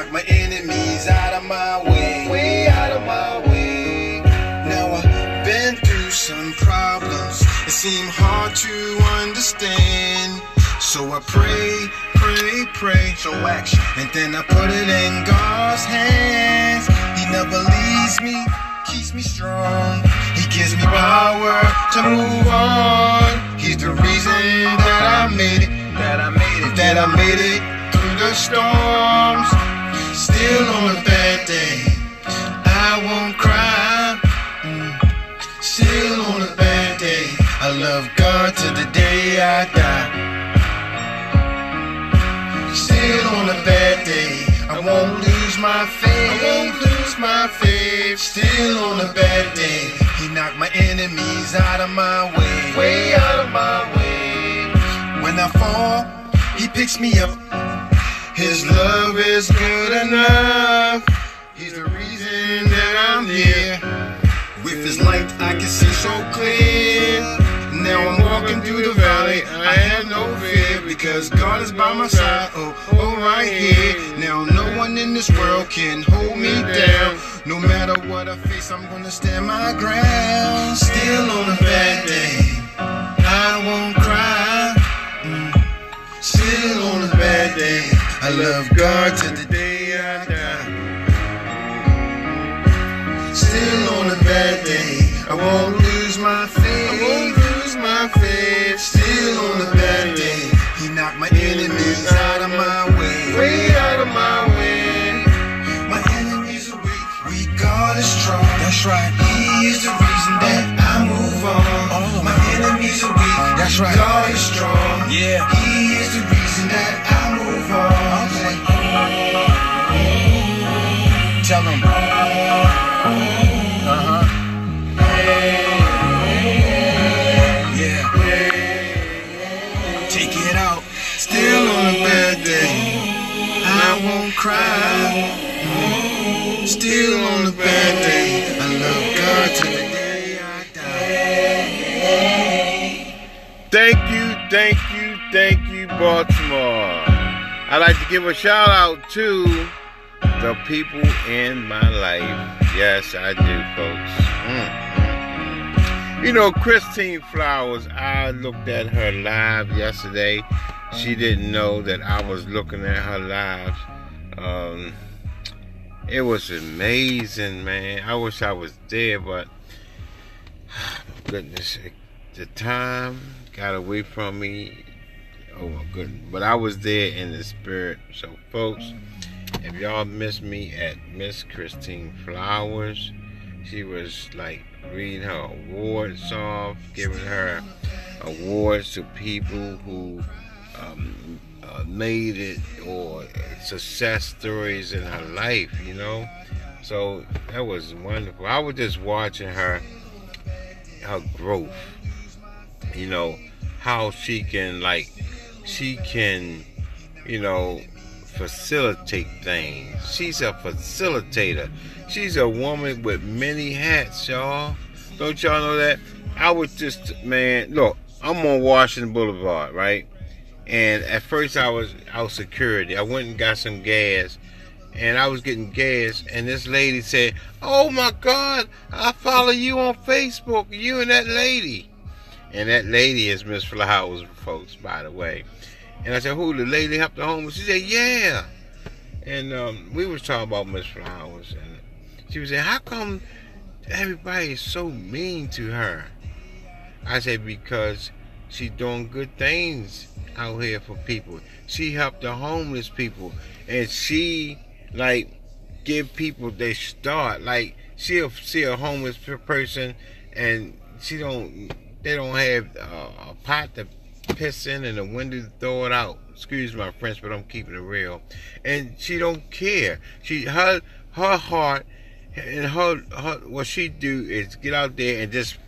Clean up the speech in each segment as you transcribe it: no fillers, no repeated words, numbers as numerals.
knock my enemies out of my way, way out of my way. Now I've been through some problems, it seemed hard to understand. So I pray, pray, pray, so action, and then I put it in God's hands. He never leaves me, keeps me strong. He gives me power to move on. He's the reason that I made it, that I made it through the storms. Still on a bad day, I won't cry. Still on a bad day, I love God till the day I die. Still on a bad day, I won't lose my faith, I won't lose my faith. Still on a bad day, He knocked my enemies out of my way, way out of my way. When I fall, He picks me up. His love is good enough. He's the reason that I'm here. With His light I can see so clear. Now I'm walking through the valley, I have no fear, because God is by my side, oh right here. Now no one in this world can hold me down. No matter what I face, I'm gonna stand my ground. Still on a bad day, I won't cry. Still on a bad day, I love God till the day I die. Still on a bad day, I won't lose my faith, I won't lose my faith. Still on a bad day, He knocked my enemies out of my way, way out of my way. My enemies are weak, God is strong. That's right, He is the reason that I move on. My enemies are weak, that's right, God is strong. Yeah, He is the reason that I move on. Tell them. Take it out. Still on a bad day, I won't cry. Still on a bad day, I love God till the day I die. Thank you, Baltimore. I'd like to give a shout out to the people in my life. Yes, I do, folks. You know, Christine Flowers, I looked at her live yesterday. She didn't know that I was looking at her live. It was amazing, man. I wish I was there, but goodness, the time got away from me. Oh my goodness. But I was there in the spirit. So folks, if y'all miss me at Miss Christine Flowers, she was like reading her awards off, giving her awards to people who made it, or success stories in her life, you know. So that was wonderful. I was just watching her growth, you know, how she can you know, facilitate things. She's a facilitator. She's a woman with many hats, y'all. Don't y'all know that? I was just, man, look, I'm on Washington Boulevard, right? And at first I was out security. I went and got some gas, and I was getting gas, and this lady said, "Oh my God, I follow you on Facebook, you and that lady." And that lady is Miss Flowers, folks, by the way. And I said, "Who, the lady helped the homeless?" She said, "Yeah." And we was talking about Miss Flowers, and she was saying, "How come everybody is so mean to her?" I said, "Because she's doing good things out here for people. She helped the homeless people, and she like give people their start. Like she'll see a homeless person, and they don't have a pot to piss in and a window to throw it out. Excuse my French, but I'm keeping it real. And she don't care. Her heart and her what she do is get out there and just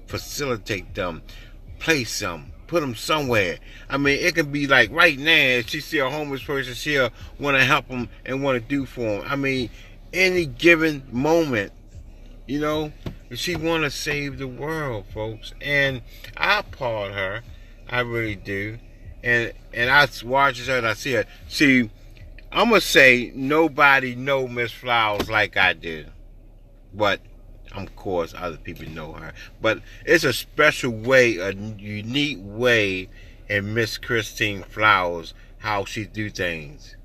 facilitate them, place them, put them somewhere. I mean, it could be like right now, if she see a homeless person, she'll want to help them and want to do for them. I mean, any given moment, you know, she want to save the world, folks. And I applaud her. I really do. And I watch her and I see her. See, I'm gonna say nobody know Miss Flowers like I do, but of course other people know her. But it's a special way, a unique way in Miss Christine Flowers how she do things.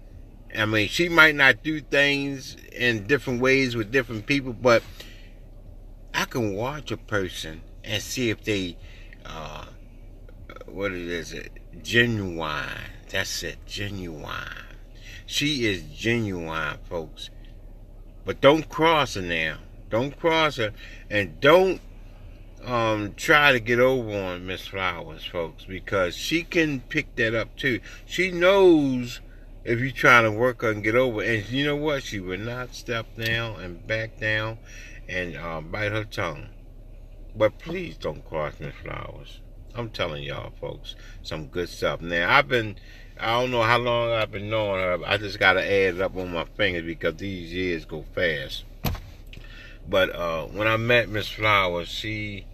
I mean, she might not do things in different ways with different people, but I can watch a person and see if they, what it is, genuine. That's it, genuine. She is genuine, folks. But don't cross her now. Don't cross her, and don't try to get over on Miss Flowers, folks, because she can pick that up too. She knows if you're trying to work her and get over, and you know what? She will not step down and back down and bite her tongue. But please don't cross Miss Flowers. I'm telling y'all, folks, some good stuff. Now, I don't know how long I've been knowing her. I just got to add it up on my fingers because these years go fast. But when I met Miss Flowers, I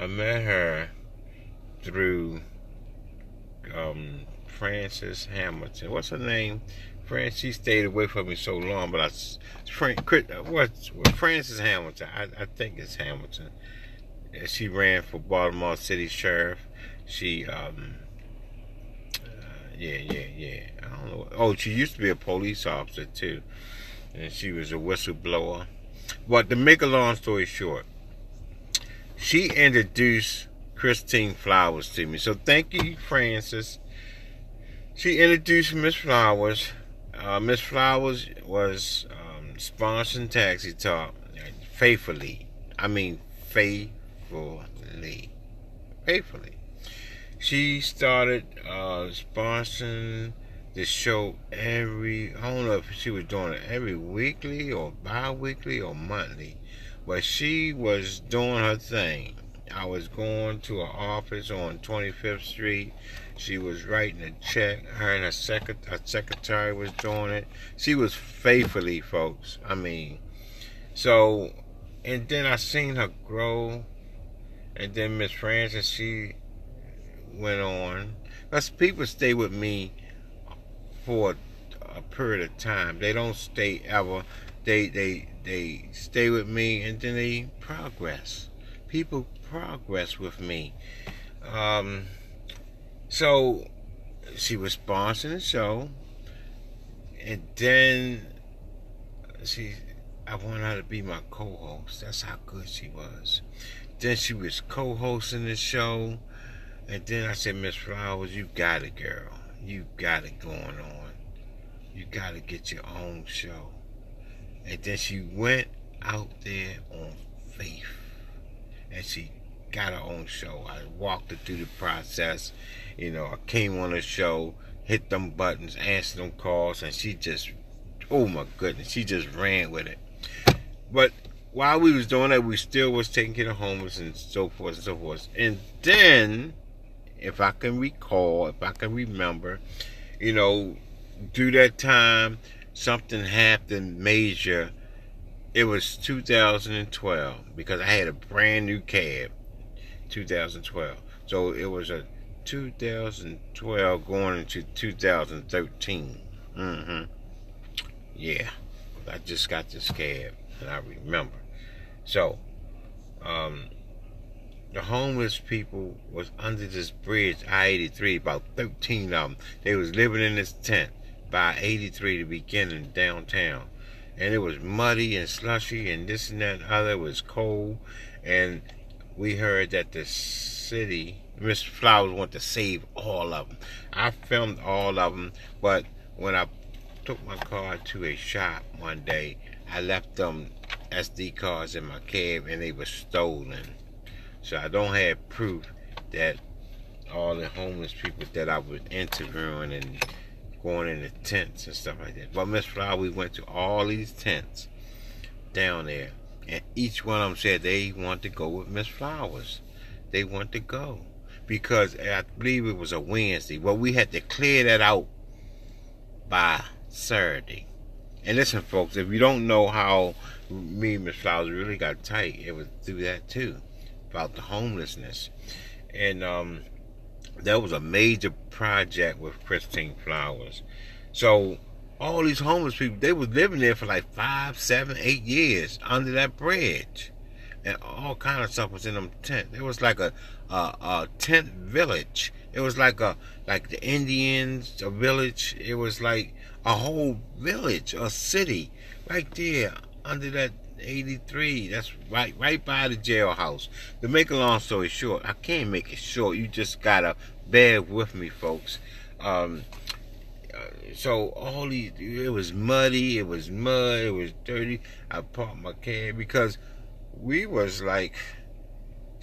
met her through Frances Hamilton. What's her name? She stayed away from me so long, but Frances Hamilton. I think it's Hamilton. She ran for Baltimore City Sheriff. She, yeah. I don't know. Oh, she used to be a police officer too, and she was a whistleblower. But to make a long story short, she introduced Christine Flowers to me. So thank you, Frances. She introduced Miss Flowers. Miss Flowers was sponsoring Taxi Talk faithfully. I mean, faithfully. She started sponsoring the show I don't know if she was doing it every weekly or bi-weekly or monthly, but she was doing her thing. I was going to her office on 25th Street. She was writing a check. Her and her secretary was doing it. She was faithfully, folks. I mean, so, and then I seen her grow. And then Miss Frances, she went on. Because people stay with me for a period of time. They don't stay ever. They stay with me and then they progress. People progress with me. So she was sponsoring the show, and then I wanted her to be my co-host. That's how good she was. Then she was co-hosting the show, and then I said, Miss Flowers, you got it, girl. You got it going on. You got to get your own show. And then she went out there on faith, and she got her own show. I walked her through the process. You know, I came on the show, hit them buttons, answered them calls, and she just, oh my goodness, she just ran with it. But while we was doing that, we still was taking care of homeless and so forth and so forth. And then, if I can recall, if I can remember, you know, through that time, something happened major. It was 2012, because I had a brand new cab, 2012. So it was a 2012 going into 2013. Yeah, I just got this cab, and I remember. So, the homeless people was under this bridge, I-83, about 13 of them. They was living in this tent by 83 to begin in downtown. And it was muddy and slushy and this and that and other. It was cold. And we heard that the city, Miss Flowers, wanted to save all of them. I filmed all of them, but when I took my car to a shop one day, I left them SD cards in my cab and they were stolen. So I don't have proof that all the homeless people that I was interviewing and going in the tents and stuff like that. But Miss Flower, we went to all these tents down there, and each one of them said they want to go with Miss Flowers. They want to go because I believe it was a Wednesday. Well, we had to clear that out by Saturday. And listen, folks, if you don't know how me and Miss Flowers really got tight, it was through that too, about the homelessness. And that was a major project with Christine Flowers. So all these homeless people, they was living there for like 5, 7, 8 years under that bridge. And all kind of stuff was in them tents. It was like a tent village. It was like the Indians, a village. It was like a whole village, a city, right there under that 83. That's right by the jailhouse. To make a long story short, I can't make it short. You just gotta bear with me, folks. So all these, it was muddy, it was mud, it was dirty. I parked my car because she was like,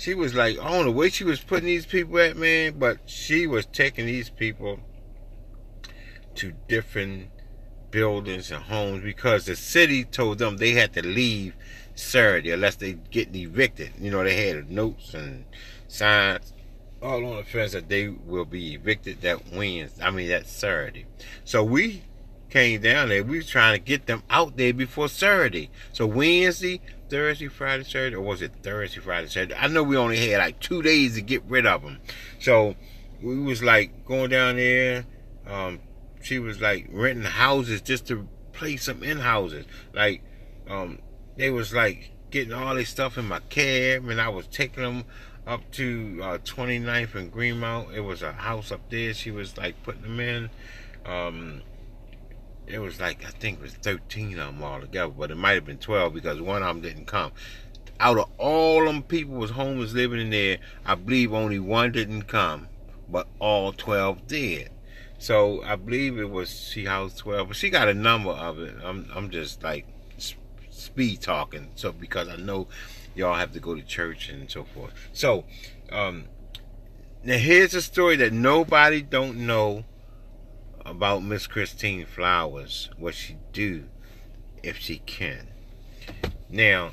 I don't know where she was putting these people at, man, but she was taking these people to different buildings and homes because the city told them they had to leave Saturday unless they getting evicted. You know, they had notes and signs all on the fence that they will be evicted that Saturday. So we came down there. We was trying to get them out there before Saturday. So Wednesday, Thursday, Friday, Saturday, or was it Thursday, Friday, Saturday? I know we only had like 2 days to get rid of them. So we was like going down there. She was like renting houses just to place them in houses. Like, they was like getting all this stuff in my cab, and I was taking them up to 29th and Greenmount. It was a house up there. She was like putting them in. It was like, I think it was 13 of them all together, but it might have been 12 because one of them didn't come. Out of all them people was homeless living in there, I believe only one didn't come, but all 12 did. So I believe it was she housed 12, but she got a number of it. I'm just like speed talking, so because I know y'all have to go to church and so forth. So now here's a story that nobody don't know about Miss Christine Flowers, what she do if she can. Now,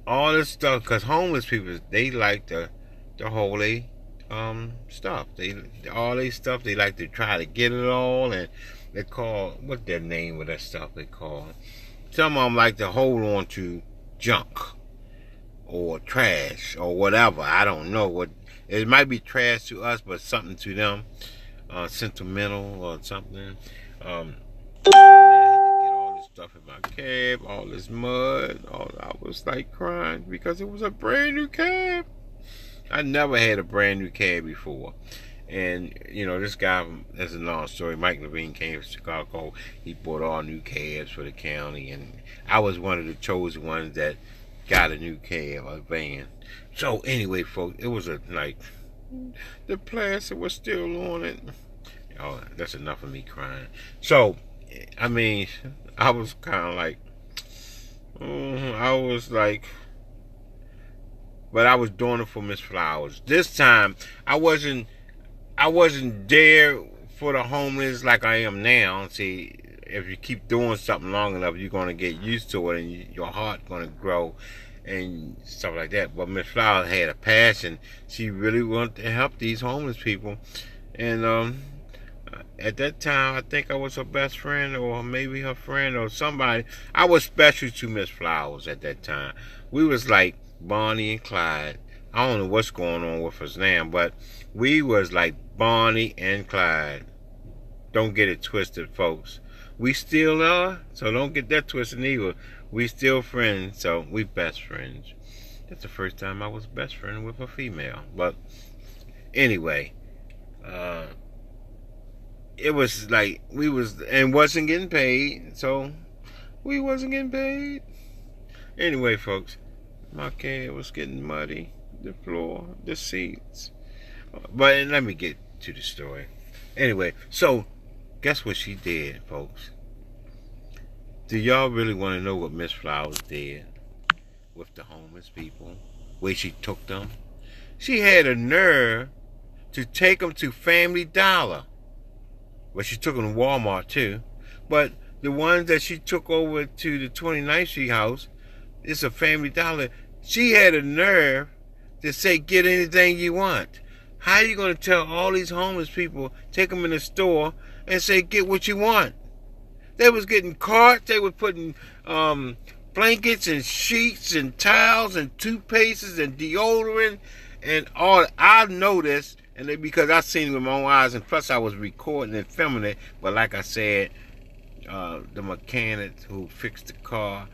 all this stuff, because homeless people, they like the holy stuff. All this stuff, they like to try to get it all, and they call, what their name of that stuff they call. Some of them like to hold on to junk or trash or whatever. I don't know what it might be. Trash to us, but something to them. Sentimental or something. I had to get all this stuff in my cab, all this mud. I was like crying because it was a brand new cab. I never had a brand new cab before. And, you know, this guy, that's a long story, Mike Levine came from Chicago. He bought all new cabs for the county, and I was one of the chosen ones that got a new cab, a van. So anyway, folks, it was the plastic was still on it. Oh, that's enough of me crying. So, I mean, I was kind of like, but I was doing it for Miss Flowers. This time, I wasn't there for the homeless like I am now. See, if you keep doing something long enough, you're going to get used to it, and your heart's going to grow and stuff like that. But Miss Flowers had a passion. She really wanted to help these homeless people. And at that time, I think I was her best friend, or maybe her friend, or somebody. I was special to Miss Flowers at that time. We was like Bonnie and Clyde. I don't know what's going on with us now, but we was like Bonnie and Clyde. Don't get it twisted, folks. We still are, so don't get that twisted either. We still friends, so we best friends. That's the first time I was best friend with a female. But anyway, it was like we was and wasn't getting paid, so we wasn't getting paid. Anyway, folks, my cab was getting muddy, the floor, the seats. But let me get to the story. Anyway, so guess what she did, folks? Do y'all really want to know what Miss Flowers did with the homeless people? Where she took them? She had a nerve to take them to Family Dollar. Well, she took them to Walmart too. But the ones that she took over to the 29th Street house, it's a Family Dollar. She had a nerve to say, get anything you want. How are you going to tell all these homeless people, take them in the store and say, get what you want? They was getting carts. They was putting blankets and sheets and towels and toothpastes and deodorant and all. I know this, and because I seen it with my own eyes, and plus I was recording and filming it. But like I said, the mechanic who fixed the car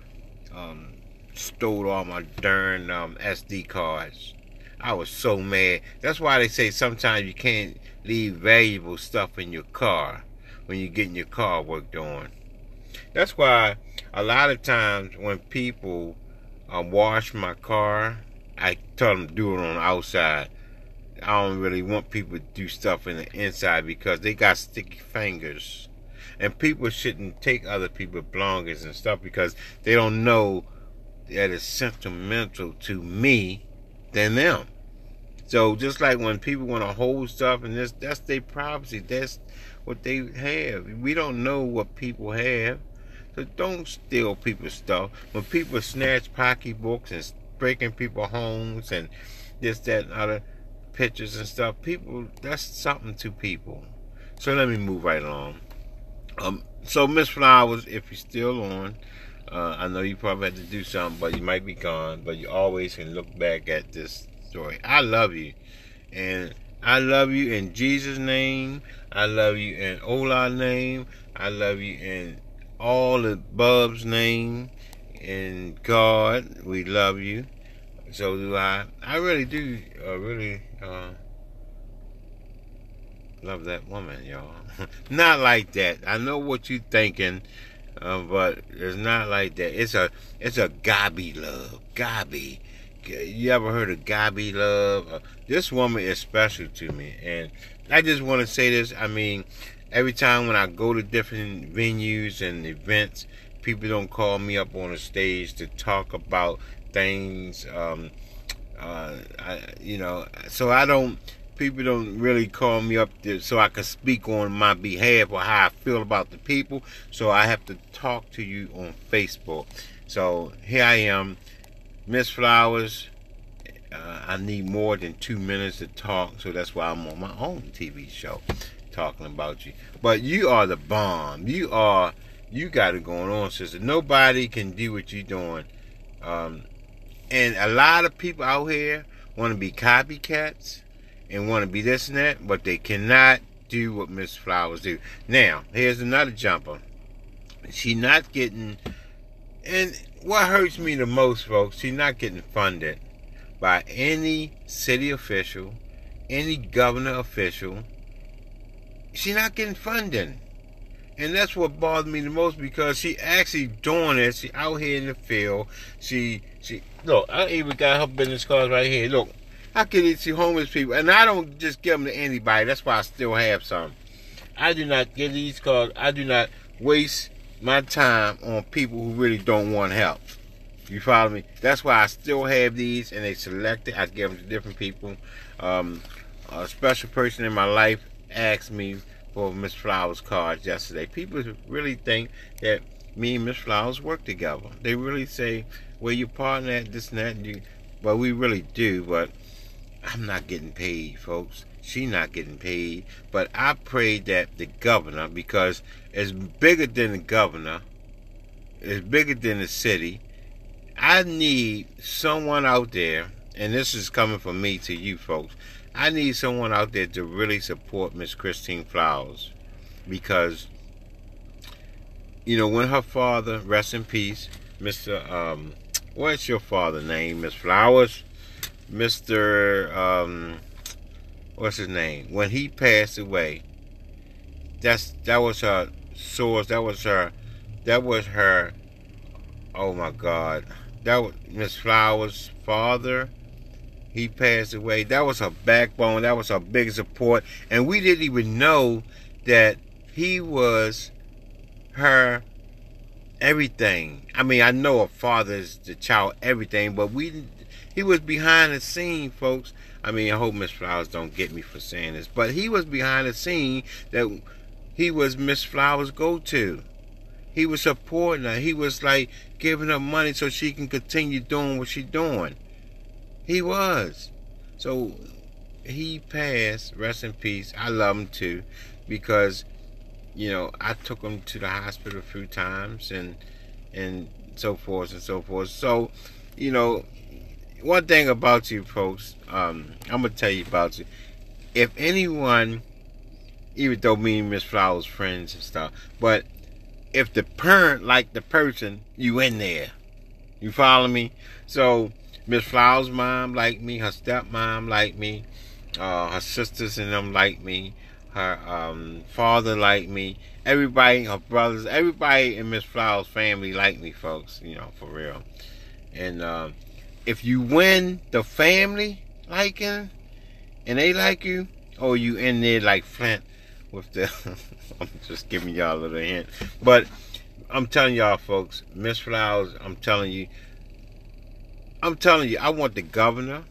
um, stole all my darn SD cards. I was so mad. That's why they say sometimes you can't leave valuable stuff in your car when you're getting your car worked on. That's why a lot of times when people wash my car, I tell them to do it on the outside. I don't really want people to do stuff in the inside because they got sticky fingers. And people shouldn't take other people's belongings and stuff because they don't know that it's sentimental to me than them. So just like when people want to hold stuff and that's their privacy, that's what they have. We don't know what people have. So don't steal people's stuff. When people snatch pocketbooks and breaking people's homes and this, that, and other pictures and stuff, people, that's something to people. So let me move right along. So Miss Flowers, if you're still on, I know you probably had to do something, but you might be gone. But you always can look back at this story. I love you, and I love you in Jesus' name. I love you in Ola's name. I love you in all the Bub's name. In God, we love you. So do I. I really do. Really love that woman, y'all. Not like that. I know what you're thinking, but it's not like that. It's a gobby love. Gobby. You ever heard of gobby love? This woman is special to me, and I just want to say this. I mean, every time when I go to different venues and events, people don't call me up on the stage to talk about things. So I don't. People don't really call me up there so I can speak on my behalf or how I feel about the people. So I have to talk to you on Facebook. So here I am, Miss Flowers. I need more than 2 minutes to talk, so that's why I'm on my own TV show talking about you. But you are the bomb. You got it going on, sister. Nobody can do what you're doing. And a lot of people out here want to be copycats and want to be this and that, but they cannot do what Miss Flowers do. Now, here's another jumper. She's not getting, and what hurts me the most, folks, she's not getting funded by any city official, any governor official. She's not getting funding. And that's what bothers me the most, because she actually doing it. She out here in the field. She look, I even got her business cards right here. Look, I can see homeless people, and I don't just give them to anybody. That's why I still have some. I do not give these cards. I do not waste my time on people who really don't want help. You follow me? That's why I still have these, and they selected. I give them to different people. A special person in my life asked me for Miss Flowers cards yesterday. People really think that me and Miss Flowers work together. They really say, well, your partner at this and that, but we really do. But I'm not getting paid, folks. She's not getting paid. But I pray that the governor, because it's bigger than the governor, it's bigger than the city. I need someone out there, and this is coming from me to you folks, I need someone out there to really support Miss Christine Flowers, because, you know, when her father, rest in peace, Mr. What's your father's name, Miss Flowers? Mr. What's his name? When he passed away, that was her source. That was her. Oh my God, that was Miss Flowers' father. He passed away. That was her backbone. That was her biggest support. And we didn't even know that he was her everything. I mean, I know a father is the child everything, but he was behind the scene, folks. I mean, I hope Miss Flowers don't get me for saying this, but he was behind the scene. That he was Miss Flowers' go-to. He was supporting her. He was like giving her money so she can continue doing what she's doing. He was. So he passed. Rest in peace. I love him too, because, you know, I took him to the hospital a few times and so forth and so forth. So, you know, one thing about you folks, I'm gonna tell you about you. If anyone, even though me and Miss Flowers friends and stuff, but if the parent like the person, you in there. You follow me? So Miss Flowers' mom like me, her stepmom like me, her sisters and them like me, her father like me, everybody, her brothers, everybody in Miss Flowers' family like me, folks. You know, for real. And if you win the family liking and they like you, or you in there like Flint with the I'm just giving y'all a little hint. But I'm telling y'all, folks, Miss Flowers, I'm telling you, I want the governor,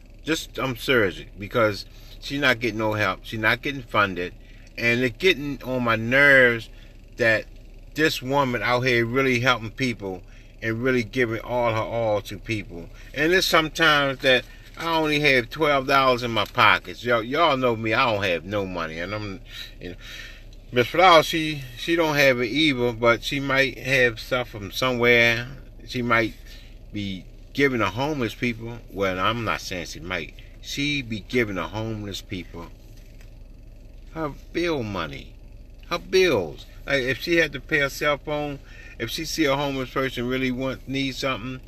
I'm serious, because she's not getting no help. She's not getting funded. And it's getting on my nerves that this woman out here really helping people and really giving all her all to people. And there's sometimes that I only have $12 in my pockets. Y'all know me, I don't have no money. And I'm, you know, Miss Flowers, she don't have it either, but she might have stuff from somewhere. She might be giving to homeless people. Well, I'm not saying she might. She be giving to homeless people her bill money, her bills. Like if she had to pay a cell phone, if she see a homeless person really need something,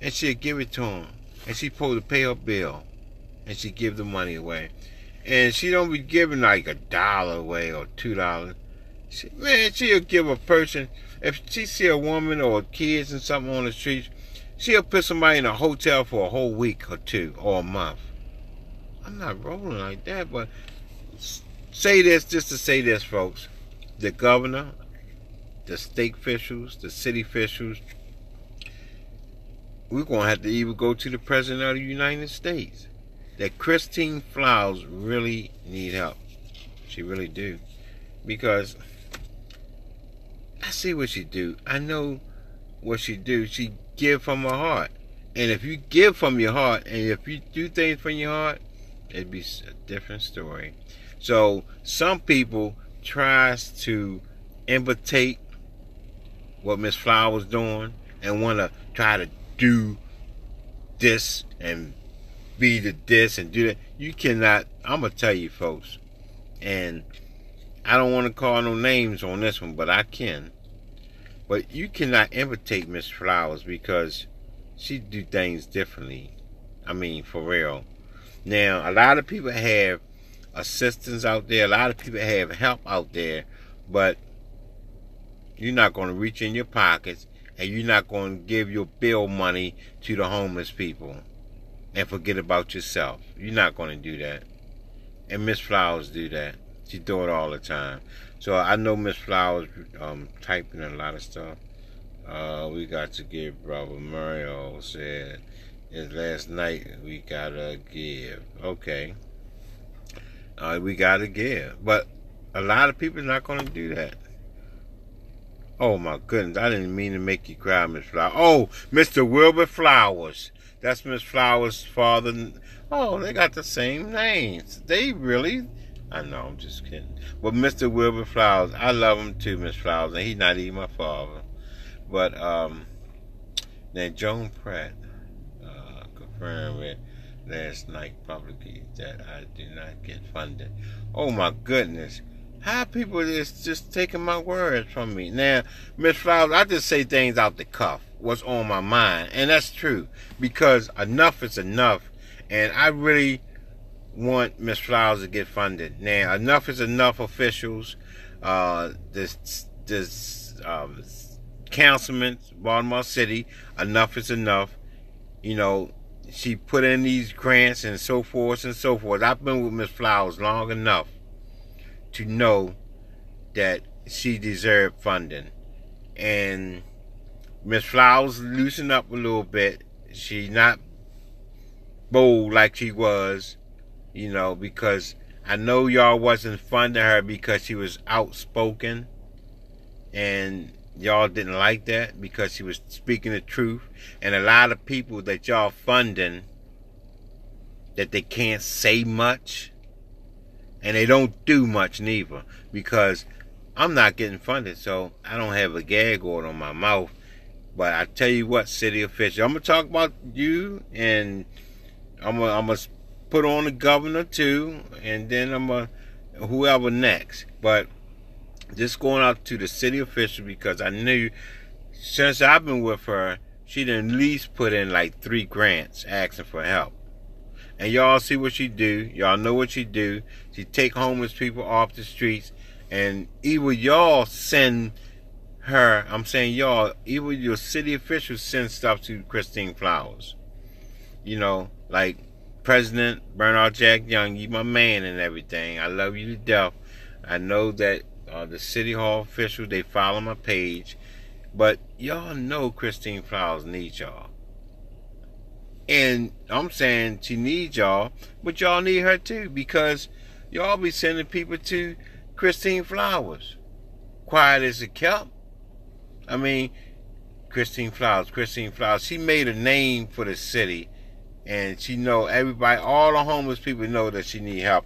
and she'll give it to him, and she supposed to pay her bill, and she give the money away. And she don't be giving like $1 away or $2. She'll give a person, if she see a woman or kids and something on the streets, she'll put somebody in a hotel for a whole week or two or a month. I'm not rolling like that, but say this just to say this, folks. The governor, the state officials, the city officials, we're going to have to even go to the President of the United States. That Christine Flowers really need help. She really do. Because I see what she do. I know what she do. She give from her heart. And if you give from your heart, and if you do things from your heart, it'd be a different story. So some people tries to imitate what Miss Flowers doing and want to try to do this and be the this and do that. You cannot. I'm gonna tell you, folks, and I don't want to call no names on this one, but I can. But you cannot imitate Miss Flowers because she do things differently. I mean, for real. Now, a lot of people have assistance out there. A lot of people have help out there, but you're not going to reach in your pockets and you're not going to give your bill money to the homeless people and forget about yourself. You're not going to do that. And Miss Flowers do that. She do it all the time. So I know Miss Flowers typing a lot of stuff. We got to give Brother Mario said is last night we gotta give. Okay. We gotta give. But a lot of people are not gonna do that. Oh my goodness, I didn't mean to make you cry, Miss Flowers. Oh, Mr. Wilbur Flowers. That's Miss Flowers' father. Oh, they got the same names. They really, I know, I'm just kidding. But Mr. Wilbur Flowers, I love him too, Miss Flowers, and he's not even my father. But then Joan Pratt confirmed it last night publicly that I do not get funded. Oh my goodness. How people is just taking my words from me. Now, Miss Flowers, I just say things out the cuff, what's on my mind. And that's true. Because enough is enough. And I really want Miss Flowers to get funded. Now, enough is enough officials. This councilman, Baltimore City, enough is enough. You know, she put in these grants and so forth and so forth. I've been with Miss Flowers long enough to know that she deserved funding. And Miss Flowers loosened up a little bit. She not bold like she was, you know, because I know y'all wasn't funding her because she was outspoken, and y'all didn't like that because she was speaking the truth. And a lot of people that y'all funding that they can't say much and they don't do much neither, because I'm not getting funded, so I don't have a gag order on my mouth. But I tell you what, city official, I'm gonna talk about you, and I'm gonna put on the governor too, and then I'm gonna whoever next. But Just going out to the city official because I knew since I've been with her, she done at least put in like 3 grants asking for help. And y'all see what she do. Y'all know what she do. She take homeless people off the streets. And either y'all send her, I'm saying y'all, either your city officials send stuff to Christine Flowers. You know, like President Bernard Jack Young, you my man and everything. I love you to death. I know that the city hall officials, they follow my page. But y'all know Christine Flowers needs y'all. And I'm saying she needs y'all, but y'all need her too, because y'all be sending people to Christine Flowers. Quiet as it kept. I mean, Christine Flowers, she made a name for the city, and she know everybody, all the homeless people know that she need help.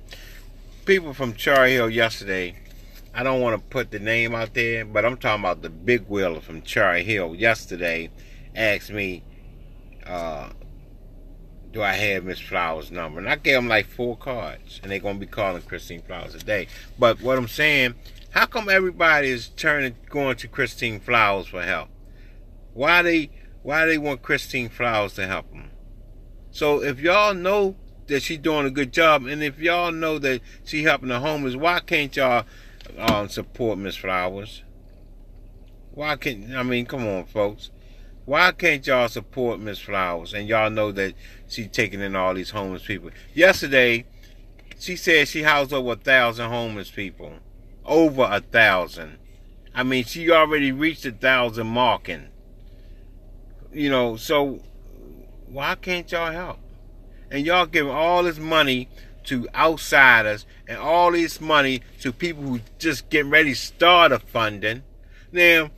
People from Cherry Hill yesterday, I don't want to put the name out there, but I'm talking about the big wheeler from Cherry Hill yesterday asked me, do I have Miss Flowers' number? And I gave them like 4 cards, and they're going to be calling Christine Flowers today. But what I'm saying, how come everybody is going to Christine Flowers for help? Why they want Christine Flowers to help them? So if y'all know that she's doing a good job, and if y'all know that she helping the homeless, why can't y'all support Miss Flowers? Why can't, I mean, come on, folks. Why can't y'all support Miss Flowers? And y'all know that she's taking in all these homeless people. Yesterday, she said she housed over 1,000 homeless people. Over 1,000. I mean, she already reached 1,000 marking. You know, so why can't y'all help? And y'all giving all this money to outsiders and all this money to people who just getting ready to start a funding. Now,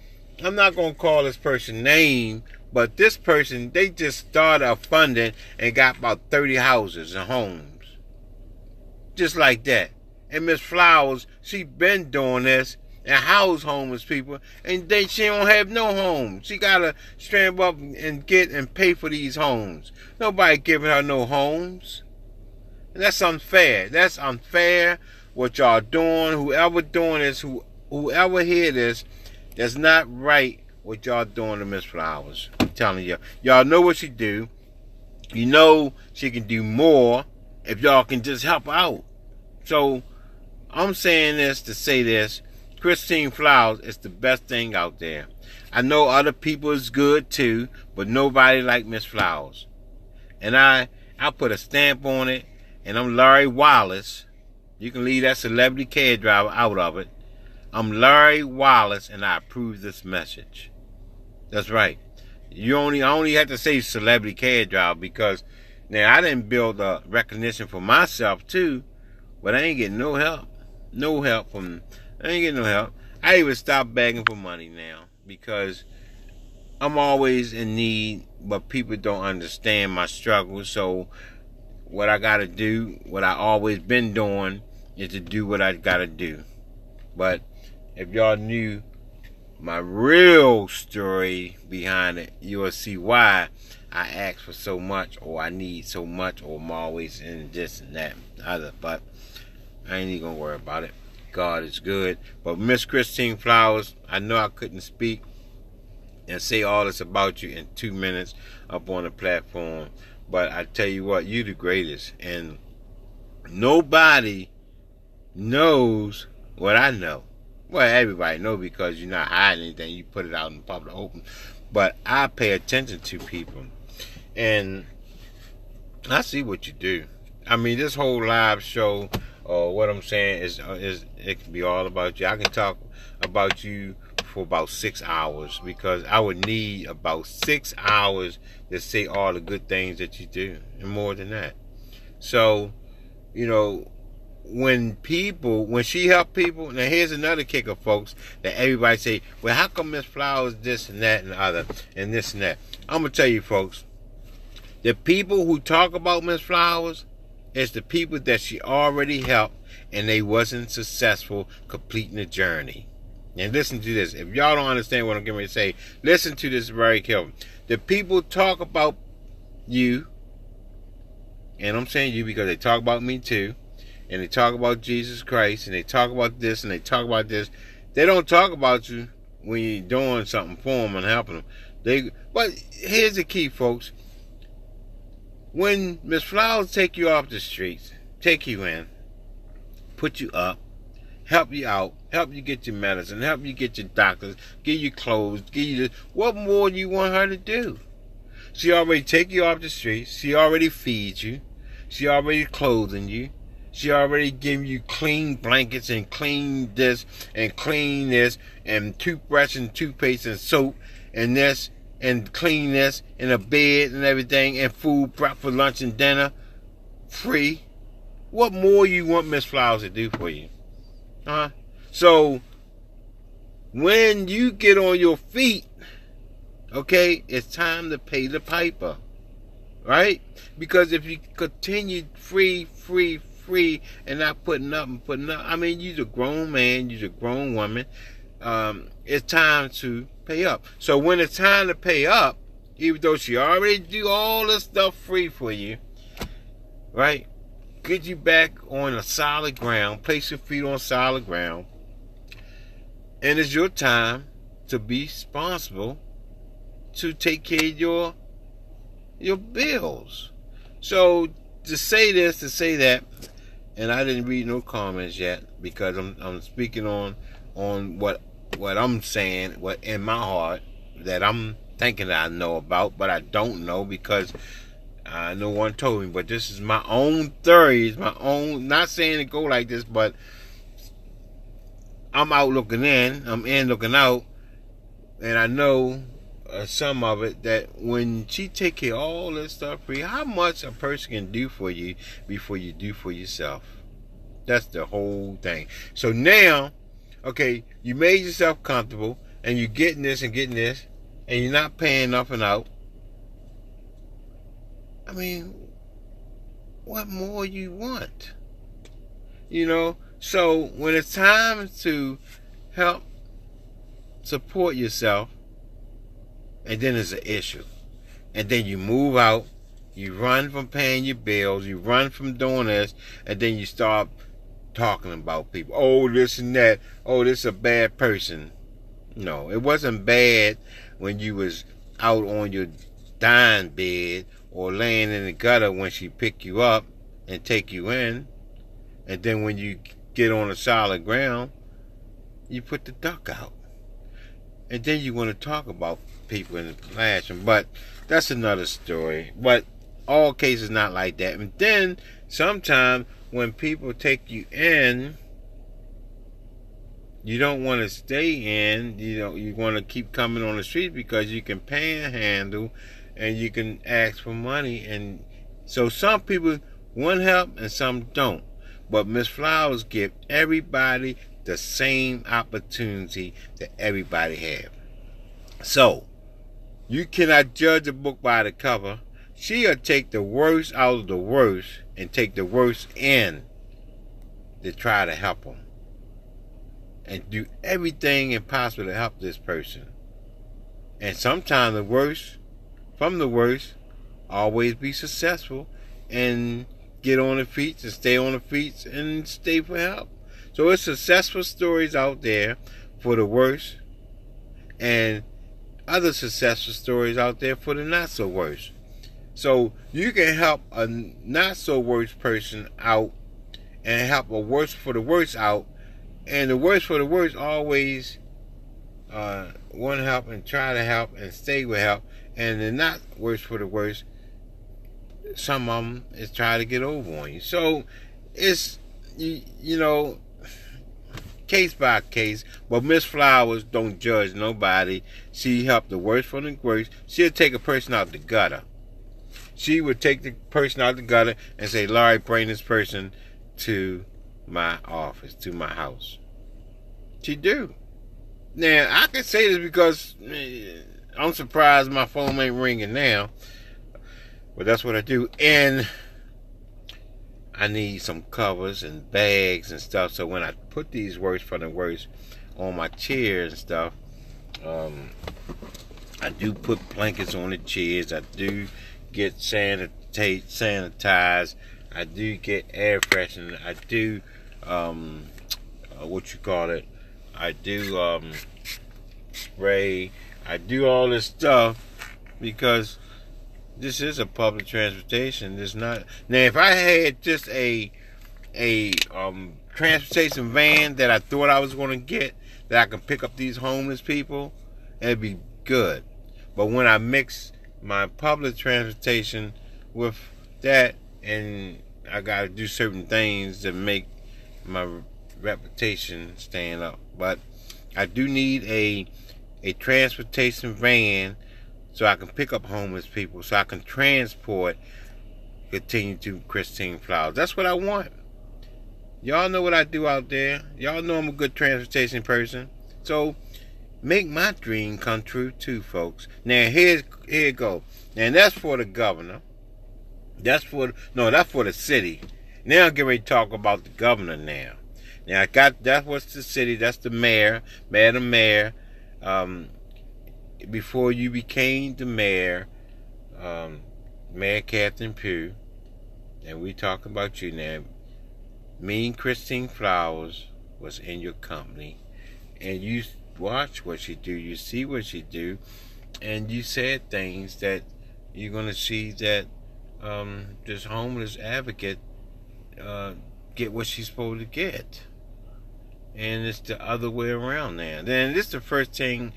I'm not going to call this person name, but this person, they just started a funding and got about 30 houses and homes. Just like that. And Miss Flowers, she been doing this and house homeless people, and then she don't have no homes. She got to scramble up and get and pay for these homes. Nobody giving her no homes. And that's unfair. That's unfair what y'all doing. Whoever doing this, whoever hear this, that's not right what y'all doing to Miss Flowers. I'm telling you. Y'all know what she do. You know she can do more if y'all can just help out. So, I'm saying this to say this. Christine Flowers is the best thing out there. I know other people is good too, but nobody like Miss Flowers. And I put a stamp on it, and I'm Larry Wallace. You can leave that celebrity cab driver out of it. I'm Larry Wallace, and I approve this message. That's right. I only have to say celebrity cab driver because now I didn't build a recognition for myself too, but I ain't getting no help. I ain't getting no help. I even stopped begging for money now because I'm always in need, but people don't understand my struggle. So what I gotta do, what I always been doing, is to do what I gotta do. But if y'all knew my real story behind it, you'll see why I ask for so much, or I need so much, or I'm always in this and that and other. But I ain't even gonna worry about it. God is good. But Miss Christine Flowers, I know I couldn't speak and say all this about you in 2 minutes up on the platform, but I tell you what, you the greatest, and nobody knows what I know. Well, everybody know because you're not hiding anything. You put it out in the public open. But I pay attention to people, and I see what you do. I mean, this whole live show, what I'm saying is it can be all about you. I can talk about you for about 6 hours because I would need about 6 hours to say all the good things that you do, and more than that. So, you know, when she help people, now here's another kicker, folks, that everybody say, well, how come Miss Flowers this and that and other and this and that? I'm gonna tell you, folks, the people who talk about Miss Flowers is the people that she already helped and they wasn't successful completing the journey. And listen to this. If y'all don't understand what I'm getting ready to say, listen to this very carefully. The people talk about you, and I'm saying you because they talk about me too, and they talk about Jesus Christ, and they talk about this, and they talk about this. They don't talk about you when you're doing something for them and helping them. But here's the key, folks. When Miss Flowers take you off the streets, take you in, put you up, help you out, help you get your medicine, help you get your doctors, give you clothes, give you this, what more do you want her to do? She already take you off the streets. She already feeds you. She already clothing you. She already give you clean blankets and clean this and clean this and toothbrush and toothpaste and soap and this and clean this and a bed and everything and food, breakfast, lunch, and dinner free. What more you want Miss Flowers to do for you? Huh? So when you get on your feet, okay, it's time to pay the piper, right? Because if you continue free, and not putting up, I mean, you're a grown man, you're a grown woman. It's time to pay up. So when it's time to pay up, even though she already do all this stuff free for you, right? Get you back on a solid ground, place your feet on solid ground, and it's your time to be responsible to take care of your bills. So to say this, to say that, and I didn't read no comments yet because I'm speaking on what I'm saying, what in my heart that I'm thinking that I know about, but I don't know because no one told me. But this is my own theory. It's my own. Not saying it go like this, but I'm out looking in. I'm in looking out, and I know some of it that when she take care of all this stuff for you, how much a person can do for you before you do for yourself. That's the whole thing. So now, okay, you made yourself comfortable and you're getting this and you're not paying nothing out. I mean, what more you want? You know, so when it's time to help support yourself, and then there's an issue. And then you move out, you run from paying your bills, you run from doing this, and then you start talking about people. Oh, this and that. Oh, this is a bad person. No, it wasn't bad when you was out on your dying bed or laying in the gutter when she picked you up and take you in. And then when you get on a solid ground, you put the duck out. And then you want to talk about people in the classroom, but that's another story. But all cases not like that. And then sometimes when people take you in, you don't want to stay in. You want to keep coming on the street because you can panhandle and you can ask for money. And so some people want help and some don't. But Miss Flowers give everybody the same opportunity that everybody have. So you cannot judge a book by the cover. She'll take the worst out of the worst and take the worst in to try to help them and do everything impossible to help this person. And sometimes the worst from the worst always be successful and get on the feet and stay on the feet and stay for help. So it's successful stories out there for the worst and other successful stories out there for the not so worst. So you can help a not so worst person out and help a worst for the worst out, and the worst for the worst always want to help and try to help and stay with help, and the not worst for the worst, some of them is trying to get over on you. So it's you know, case by case. But Miss Flowers don't judge nobody. She helped the worst from the worst. She'll take a person out the gutter. She would take the person out the gutter and say, Larry, bring this person to my office, to my house. She do. Now, I can say this because I'm surprised my phone ain't ringing now. But that's what I do. And I need some covers and bags and stuff. So when I put these worst from the worst on my chairs and stuff, I do put blankets on the chairs. I do get sanitized. I do get air freshener. I do I do spray. I do all this stuff because this is a public transportation. It's not. Now, if I had just a transportation van that I thought I was going to get, that I can pick up these homeless people, it'd be good. But when I mix my public transportation with that, and I got to do certain things to make my reputation stand up. But I do need a transportation van so I can pick up homeless people, so I can continue to Christine Flowers. That's what I want. Y'all know what I do out there. Y'all know I'm a good transportation person. So make my dream come true too, folks. Now here it go. And that's for the governor. That's for the city. Now I'm getting ready to talk about the governor now. Now that's what's the city. That's the mayor. Mayor. Before you became the mayor, Mayor Captain Pugh, and we talking about you now. Me and Christine Flowers was in your company, and you watch what she do, you see what she do, and you said things that you're gonna see that this homeless advocate get what she's supposed to get, and it's the other way around now. Then this is the first time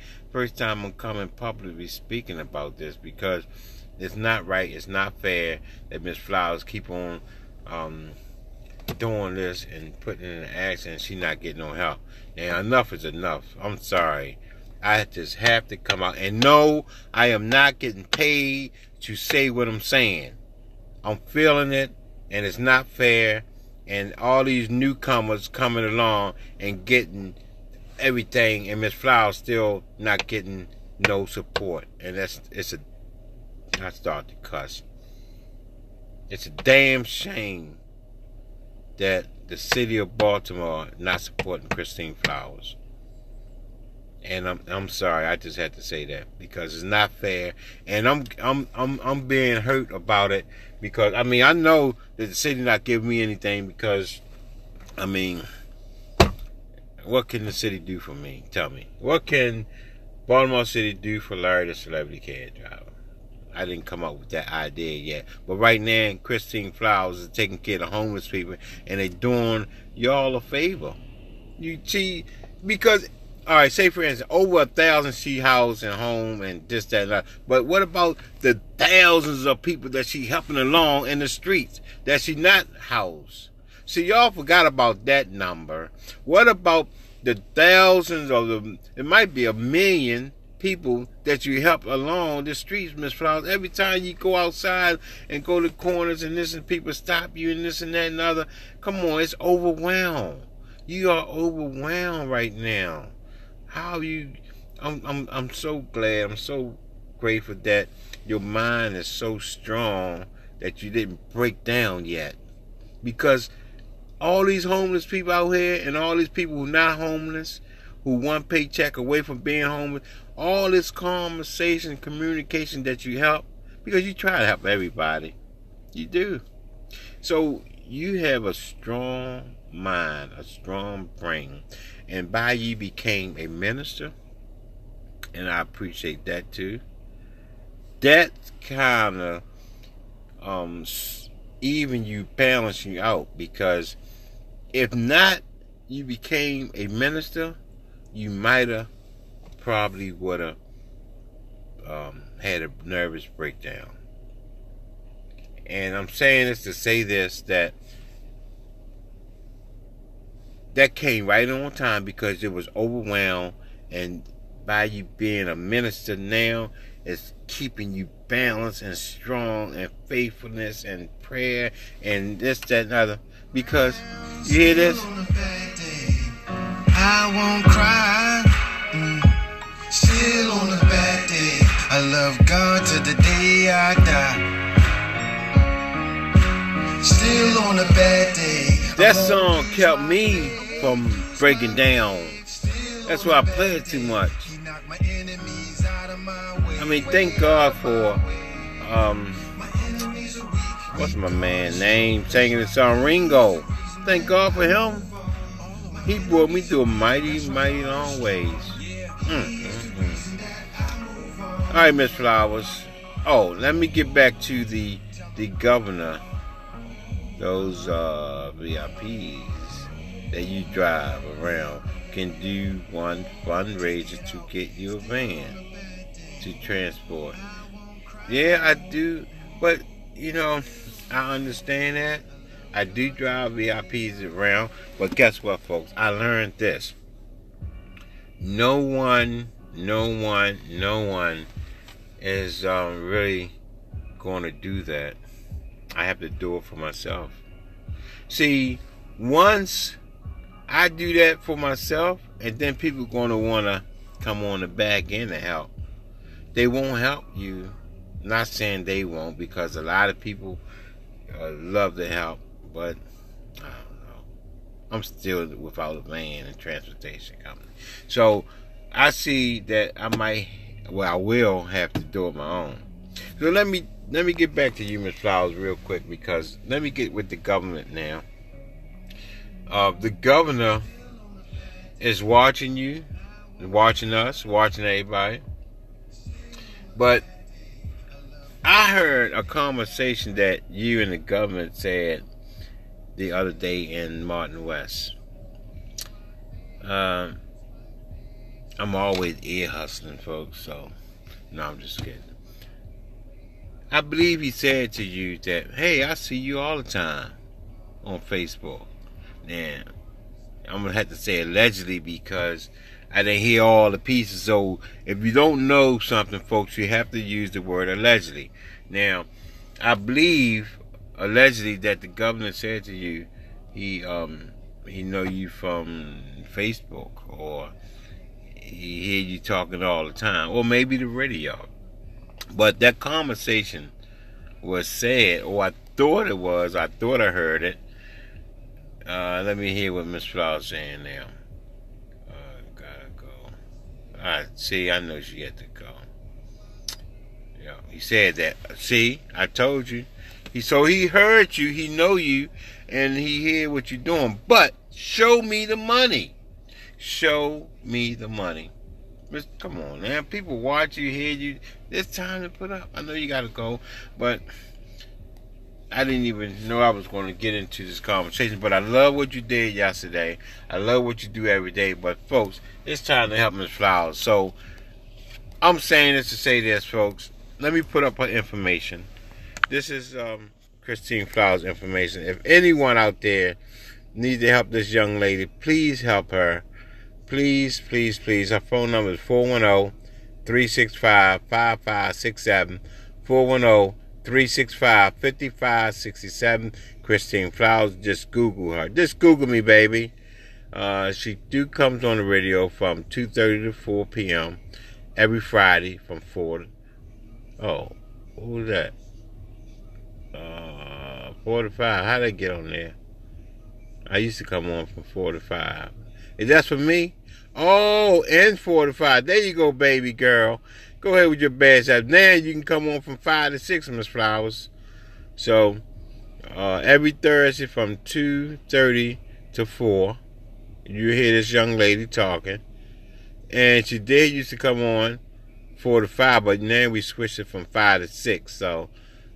I'm coming publicly speaking about this, because it's not right, it's not fair that Miss Flowers keep on doing this and putting in an action and she not getting no help. Now enough is enough. I'm sorry. I just have to come out, and no, I am not getting paid to say what I'm saying. I'm feeling it, and it's not fair, and all these newcomers coming along and getting everything, and Miss Flowers still not getting no support. And I start to cuss. It's a damn shame that the city of Baltimore not supporting Christine Flowers. And I'm sorry, I just had to say that, because it's not fair, and I'm being hurt about it, because I know that the city not giving me anything, because what can the city do for me? Tell me, what can Baltimore City do for Larry the Celebrity Cab Driver? I didn't come up with that idea yet, but right now Christine Flowers is taking care of homeless people, and they doing y'all a favor. You see, because all right, say for instance, over 1,000 she housed and home and this, that, and that. But what about the thousands of people that she helping along in the streets that she not housed? See, y'all forgot about that number. What about the thousands of it might be 1 million people that you help along the streets, Miss Flowers? Every time you go outside and go to corners and this, and people stop you and this and that and other. Come on, it's overwhelmed. You are overwhelmed right now. How you? I'm so glad. I'm so grateful that your mind is so strong that you didn't break down yet. Because all these homeless people out here, and all these people who not homeless, who one paycheck away from being homeless, all this conversation, communication that you help, because you try to help everybody. You do. So you have a strong mind, a strong brain. And by you became a minister, and I appreciate that too. That kind of even you balancing out, because if not, you became a minister, you might have probably would have had a nervous breakdown. And I'm saying this to say this, that came right on time, because it was overwhelmed, and by you being a minister now, it's keeping you balanced and strong, and faithfulness and prayer and this, that, and other. Because you hear this? I won't cry. Still on a bad day. I love God to the day I die. Still on a bad day. That song kept me from breaking down. That's why I play it too much. Thank God for what's my man's name singing the song, Ringo. Thank God for him. He brought me through a mighty, mighty long ways. All right, Miss Flowers. Oh, let me get back to the governor. Those VIPs that you drive around can do one fundraiser to get you a van to transport. Yeah, I do. But, I understand that. I do drive VIPs around. But guess what, folks? I learned this. No one is really going to do that. I have to do it for myself. See, once I do that for myself, and then people are going to want to come on the back end to help. They won't help you. Not saying they won't, because a lot of people love to help, but I don't know. I'm still without a van and transportation company. So I see that I will have to do it my own. So let me get back to you, Ms. Flowers, real quick, because let me get with the government now. The governor is watching you, watching us, watching everybody. But I heard a conversation that you and the government said the other day in Martin West. I'm always ear hustling, folks, so no, I'm just kidding. I believe he said to you that, hey, I see you all the time on Facebook. And I'm going to have to say allegedly, because I didn't hear all the pieces. So if you don't know something, folks, you have to use the word allegedly. Now, I believe allegedly that the governor said to you he know you from Facebook, or he hear you talking all the time, or maybe the radio. But that conversation was said, or I thought it was. I thought I heard it. Let me hear what Miss Flowers saying now. Gotta go. I see. I know she had to go. Yeah, he said that. See, I told you. So he heard you. He know you, and he hear what you're doing. But show me the money. Show me the money. Come on, man. People watch you, hear you. It's time to put up. I know you got to go, but I didn't even know I was going to get into this conversation. But I love what you did yesterday. I love what you do every day. But, folks, it's time to help Miss Flowers. So, I'm saying this to say this, folks. Let me put up her information. This is Christine Flowers' information. If anyone out there needs to help this young lady, please help her. Please, please, please. Her phone number is 410-365-5567. 410-365-5567. Christine Flowers. Just Google her. Just Google me, baby. She comes on the radio from 2:30 to 4 p.m. every Friday from 4 to... Oh, what was that? 4 to 5. How'd I get on there? I used to come on from 4 to 5. Is that for me? Oh, and 4 to 5. There you go, baby girl. Go ahead with your bad side. Now you can come on from 5 to 6, Miss Flowers. So, every Thursday from 2:30 to 4, you hear this young lady talking. And she did used to come on 4 to 5, but now we switched it from 5 to 6. So,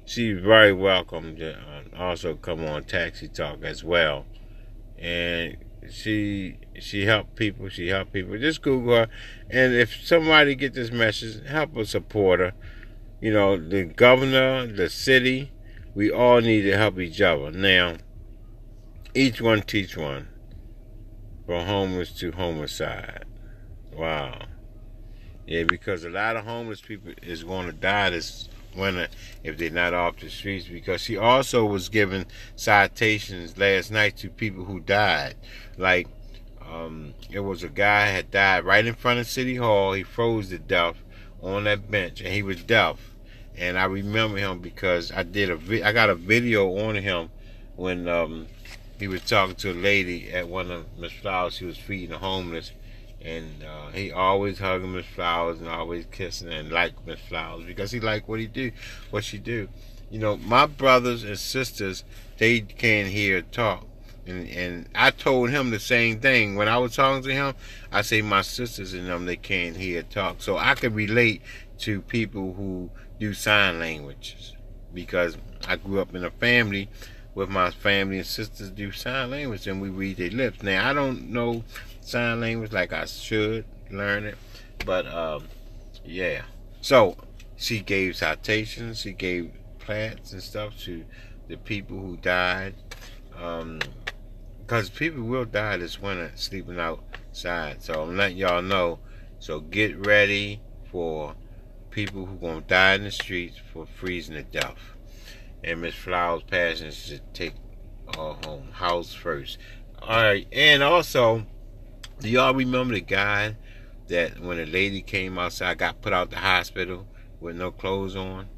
she's very welcome to also come on Taxi Talk as well. And she helped people. She helped people. Just Google her. And if somebody get this message, help her support her. You know, the governor, the city, we all need to help each other. Now, each one teach one. From homeless to homicide. Wow. Yeah, because a lot of homeless people is going to die this winter if they're not off the streets, because she also was giving citations last night to people who died. Like, it was a guy had died right in front of City Hall. He froze to death on that bench, and he was deaf. And I remember him because I got a video on him when he was talking to a lady at one of Miss Flowers. She was feeding the homeless. And he always hugging Miss Flowers and always kissing and like Miss Flowers because he liked what she do. You know, my brothers and sisters, they can't hear or talk. And I told him the same thing. When I was talking to him, I say my sisters and them, they can't hear talk. So I could relate to people who do sign languages, because I grew up in a family with my family and sisters do sign language, and we read their lips. Now, I don't know sign language like I should learn it, but yeah. So she gave citations, she gave plats and stuff to the people who died. Because people will die this winter sleeping outside. So I'm letting y'all know. So get ready for people who gonna die in the streets for freezing to death. And Miss Flowers' passion is to take our home house first. Alright, and also, do y'all remember the guy that when a lady came outside, got put out the hospital with no clothes on?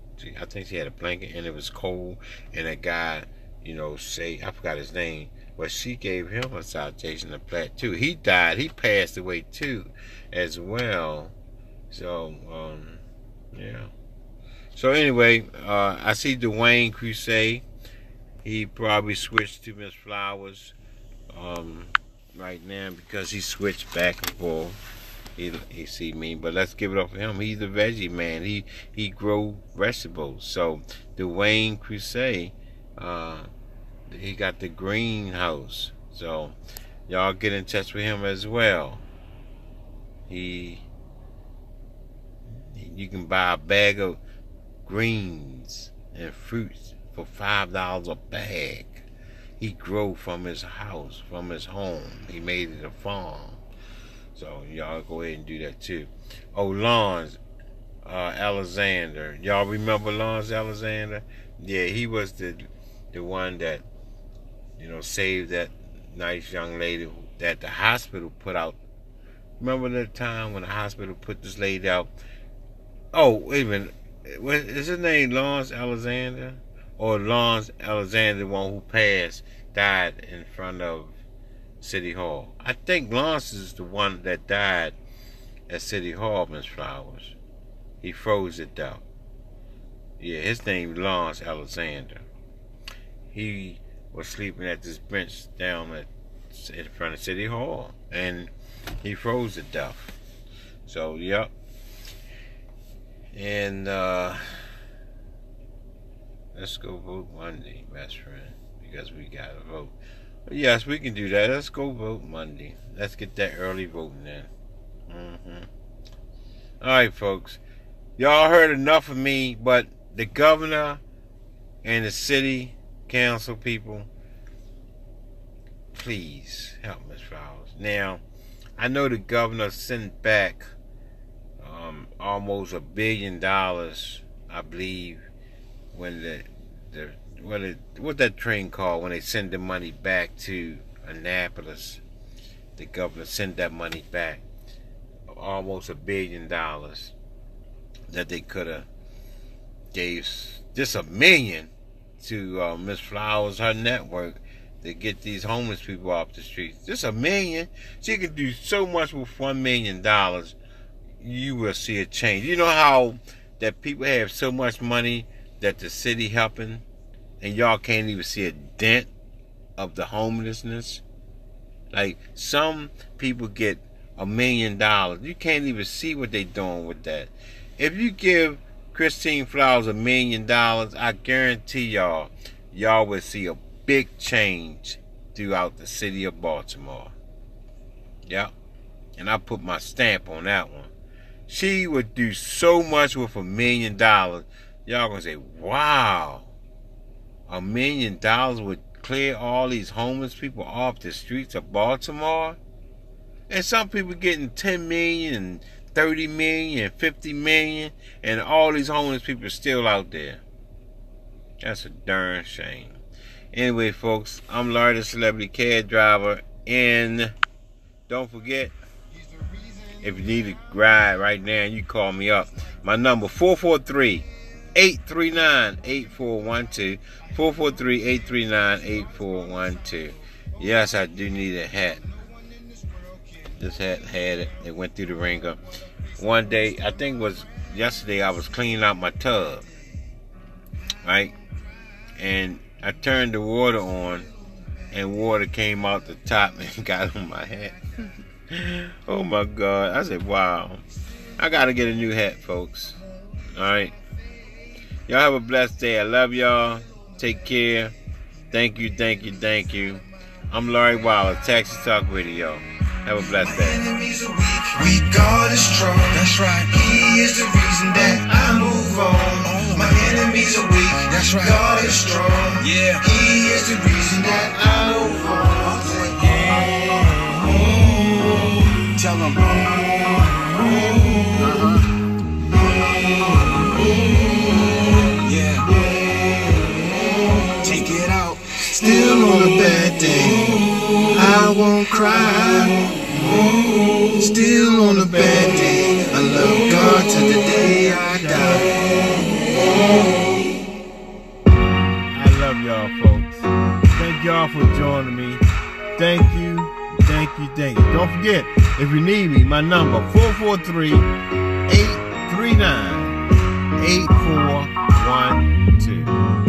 I think she had a blanket and it was cold, and a guy, you know, I forgot his name, but she gave him a citation, a plat too. He died. He passed away too, as well. So, yeah. So anyway, I see Dwayne Crusade. He probably switched to Miss Flowers right now because he switched back and forth. He see me, but let's give it up for him. He's a veggie man. He grow vegetables. So Dwayne Crusade, he got the greenhouse. So y'all get in touch with him as well. You can buy a bag of greens and fruits for $5 a bag. He grew from his house, from his home. He made it a farm. So y'all go ahead and do that too. Oh, Lawrence Alexander. Y'all remember Lawrence Alexander? Yeah, he was the one that, you know, saved that nice young lady that the hospital put out. Remember the time when the hospital put this lady out? Oh, wait a minute. Is his name Lawrence Alexander? Or Lawrence Alexander, the one who passed, died in front of City Hall? I think Lawrence is the one that died at City Hall, Miss Flowers. He froze it down. Yeah, his name is Lawrence Alexander. He was sleeping at this bench down in front of City Hall, and he froze to death. So, yep. And let's go vote Monday, best friend, because we gotta vote. But yes, we can do that. Let's go vote Monday. Let's get that early voting in. Alright, folks. Y'all heard enough of me, but the governor and the city council people, please help Miss Flowers. Now, I know the governor sent back almost $1 billion, I believe, when what that train called, when they send the money back to Annapolis. The governor sent that money back, almost $1 billion, that they could have gave just $1 million to Miss Flowers, her network, to get these homeless people off the streets. Just $1 million. She could do so much with $1 million. You will see a change. You know how that people have so much money that the city helping, and y'all can't even see a dent of the homelessness? Like, some people get $1 million. You can't even see what they doing with that. If you give Christine Flowers $1 million, I guarantee y'all will see a big change throughout the city of Baltimore. Yep. And I put my stamp on that one. She would do so much with $1 million. Y'all gonna say, wow, $1 million would clear all these homeless people off the streets of Baltimore? And some people getting 10 million and 30 million and 50 million, and all these homeless people are still out there. That's a darn shame. Anyway, folks, I'm Larry the Celebrity Cab Driver, and don't forget, if you need a ride right now, you call me up. My number 443-839-8412. 443-839-8412. Yes, I do need a hat. This hat had it. It went through the ringer. One day, I think it was yesterday, I was cleaning out my tub, right? And I turned the water on, and water came out the top and got on my hat. Oh my God. I said, wow. I gotta get a new hat, folks. Alright. Y'all have a blessed day. I love y'all. Take care. Thank you, thank you, thank you. I'm Larry Wallace, Taxi Talk Radio. Have a blessed day. Enemies are weak, God is strong. That's right. He is the reason that I move on. My enemies are weak. That's right. God is strong. Yeah. He is the reason that I move on. Yeah. Tell them. Yeah. Take it out. Still on a bad day, I won't cry. Still on a bad day, I love God to the day I die. I love y'all, folks. Thank y'all for joining me. Thank you, thank you, thank you. Don't forget, if you need me, my number 443-839-8412.